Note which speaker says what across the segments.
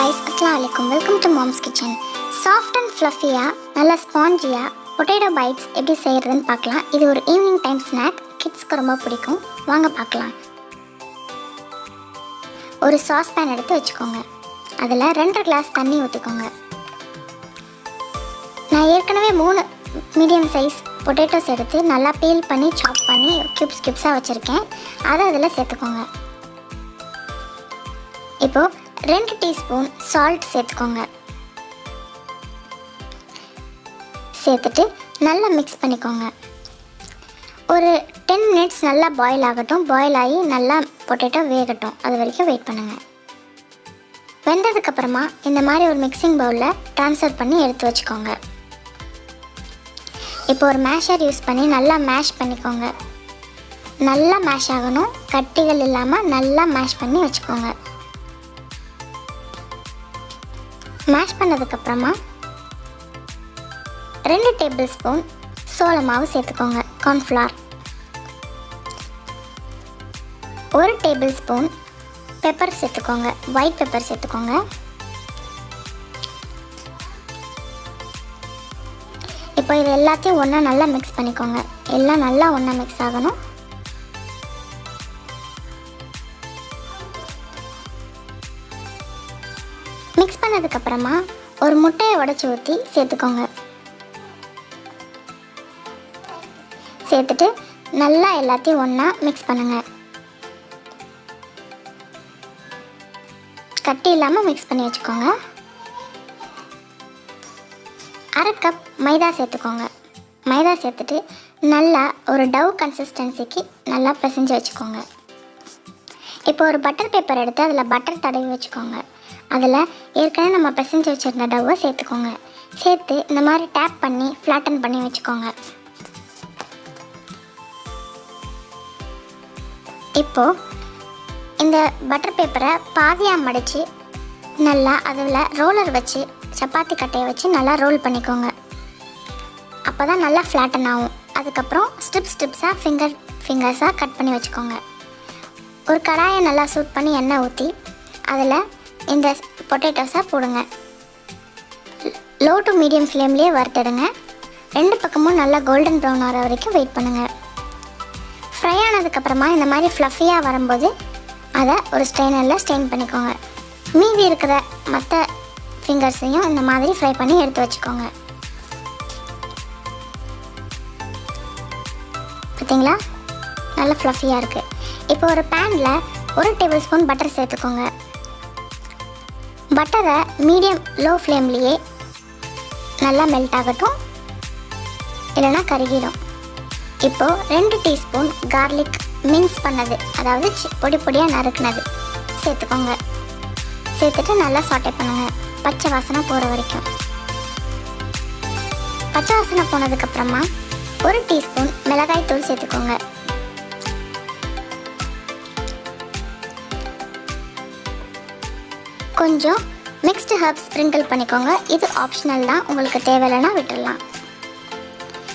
Speaker 1: guys, Assalamualaikum. Welcome to Mom's Kitchen. Soft and fluffy நல்ல ஸ்பாஞ்சியா potato bytes எப்படி செய்யறதுன்னு பார்க்கலாம். இது ஒரு ஈவினிங் டைம் ஸ்நாக், கிட்ஸ்க்கு ரொம்ப பிடிக்கும். வாங்க பார்க்கலாம். ஒரு சாஸ் பேன் எடுத்து வச்சுக்கோங்க. அதில் 2 கிளாஸ் தண்ணி ஊற்றிக்கோங்க. நான் ஏற்கனவே 3 மீடியம் சைஸ் பொட்டேட்டோஸ் எடுத்து நல்லா பீல் பண்ணி சாப் பண்ணி கியூப்ஸாக வச்சுருக்கேன். அதை அதில் சேர்த்துக்கோங்க. இப்போது 2 டீஸ்பூன் சால்ட் சேர்த்துக்கோங்க. சேர்த்துட்டு நல்லா மிக்ஸ் பண்ணிக்கோங்க. ஒரு 10 மினிட்ஸ் நல்லா பாயில் ஆகட்டும். பாயில் ஆகி நல்லா பொட்டேட்டோ வேகட்டும். அது வரைக்கும் வெயிட் பண்ணுங்கள். வெந்ததுக்கப்புறமா இந்த மாதிரி ஒரு மிக்சிங் பவுலில் ட்ரான்ஸ்ஃபர் பண்ணி எடுத்து வச்சுக்கோங்க. இப்போ ஒரு மேஷர் யூஸ் பண்ணி நல்லா மேஷ் பண்ணிக்கோங்க. நல்லா மேஷ் ஆகணும். கட்டிகள் இல்லாமல் நல்லா மேஷ் பண்ணி வச்சுக்கோங்க. மேஷ் பண்ணதுக்கப்புறமா 2 டேபிள் ஸ்பூன் சோள மாவு சேர்த்துக்கோங்க. கார்ன்ஃப்ளவர், 1 டேபிள் ஸ்பூன் பெப்பர் சேர்த்துக்கோங்க. ஒயிட் பெப்பர் சேர்த்துக்கோங்க. இப்போ இது எல்லாத்தையும் ஒன்றா நல்லா மிக்ஸ் பண்ணிக்கோங்க. எல்லாம் நல்லா ஒன்றா மிக்ஸ் ஆகணும். மிக்ஸ் பண்ணதுக்கப்புறமா ஒரு முட்டையை உடைச்சி ஊற்றி சேர்த்துக்கோங்க. சேர்த்துட்டு நல்லா எல்லாத்தையும் ஒன்றா மிக்ஸ் பண்ணுங்கள். கட்டி இல்லாமல் மிக்ஸ் பண்ணி வச்சுக்கோங்க. 1/2 கப் மைதா சேர்த்துக்கோங்க. மைதா சேர்த்துட்டு நல்லா ஒரு டவ் கன்சிஸ்டன்சிக்கு நல்லா பிசைஞ்சு வச்சுக்கோங்க. இப்போ ஒரு பட்டர் பேப்பர் எடுத்து அதில் பட்டர் தடவி வச்சுக்கோங்க. அதில் ஏற்கனவே நம்ம பிசைஞ்சு வச்சுருந்த டவ்வை சேர்த்துக்கோங்க. சேர்த்து இந்த மாதிரி டேப் பண்ணி ஃப்ளாட்டன் பண்ணி வச்சுக்கோங்க. இப்போது இந்த பட்டர் பேப்பரை பாதியாக மடித்து நல்லா அதில் ரோலர் வச்சு சப்பாத்தி கட்டையை வச்சு நல்லா ரோல் பண்ணிக்கோங்க. அப்போ தான் நல்லா ஃப்ளாட்டன் ஆகும். அதுக்கப்புறம் ஸ்ட்ரிப்ஸாக ஃபிங்கர்ஸாக கட் பண்ணி வச்சுக்கோங்க. ஒரு கடாயை நல்லா சூட் பண்ணி எண்ணெய் ஊற்றி அதில் இந்த பொட்டேட்டோஸை போடுங்க. லோ டு மீடியம் ஃப்ளேம்லேயே வறுத்துடுங்க. 2 பக்கமும் நல்லா கோல்டன் ப்ரௌன் ஆகிற வரைக்கும் வெயிட் பண்ணுங்கள். ஃப்ரை ஆனதுக்கப்புறமா இந்த மாதிரி ஃப்ளஃபியாக வரும்போது அதை ஒரு ஸ்ட்ரெயினரில் ஸ்ட்ரெயின் பண்ணிக்கோங்க. மீதி இருக்கிற மற்ற ஃபிங்கர்ஸையும் இந்த மாதிரி ஃப்ரை பண்ணி எடுத்து வச்சுக்கோங்க. பார்த்தீங்களா, நல்லா ஃப்ளஃபியாக இருக்குது. இப்போ ஒரு பேனில் 1 டேபிள் ஸ்பூன் பட்டர் சேர்த்துக்கோங்க. பட்டரை மீடியம் லோ ஃப்ளேம்லேயே நல்லா மெல்ட் ஆகட்டும், இல்லைனா கருகிடும். இப்போது 2 டீஸ்பூன் கார்லிக் மின்ஸ் பண்ணது, அதாவது பொடி பொடியாக நறுக்குனது சேர்த்துக்கோங்க. சேர்த்துட்டு நல்லா சாட்டே பண்ணுங்கள், பச்சை வாசனை போகிற வரைக்கும். பச்சை வாசனை போனதுக்கப்புறமா 1 டீஸ்பூன் மிளகாய் தூள் சேர்த்துக்கோங்க. கொஞ்சம் மிக்ஸ்டு ஹர்ப்ஸ் ஸ்ப்ரிங்கிள் பண்ணிக்கோங்க. இது ஆப்ஷனல் தான், உங்களுக்கு தேவையில்லைன்னா விட்டுடலாம்.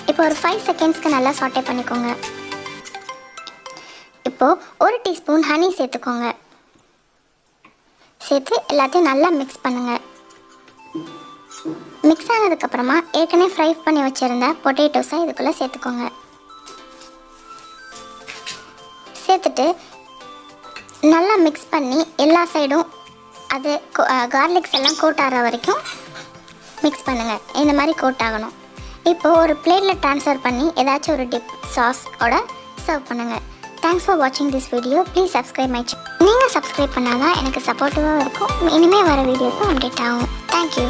Speaker 1: இப்போ ஒரு 5 செகண்ட்ஸ்க்கு நல்லா சாட்டே பண்ணிக்கோங்க. இப்போது 1 டீஸ்பூன் ஹனி சேர்த்துக்கோங்க. சேர்த்து எல்லாத்தையும் நல்லா மிக்ஸ் பண்ணுங்கள். மிக்ஸ் ஆனதுக்கப்புறமா ஏற்கனவே ஃப்ரை பண்ணி வச்சுருந்த பொட்டேட்டோஸை இதுக்குள்ளே சேர்த்துக்கோங்க. சேர்த்துட்டு நல்லா மிக்ஸ் பண்ணி எல்லா சைடும் அது கார்லிக்ஸ் எல்லாம் கோட் ஆகிற வரைக்கும் மிக்ஸ் பண்ணுங்கள். இந்த மாதிரி கோட் ஆகணும். இப்போது ஒரு பிளேட்டில் ட்ரான்ஸ்ஃபர் பண்ணி ஏதாச்சும் ஒரு டிப் சாஸோட சர்வ் பண்ணுங்கள். தேங்க்ஸ் ஃபார் வாட்சிங் this video. Please subscribe my channel. நீங்கள் சப்ஸ்கிரைப் பண்ணால் தான் எனக்கு சப்போர்ட்டிவாக இருக்கும். இனிமேல் வர வீடியோஸும் அப்டேட் ஆகும். தேங்க்யூ.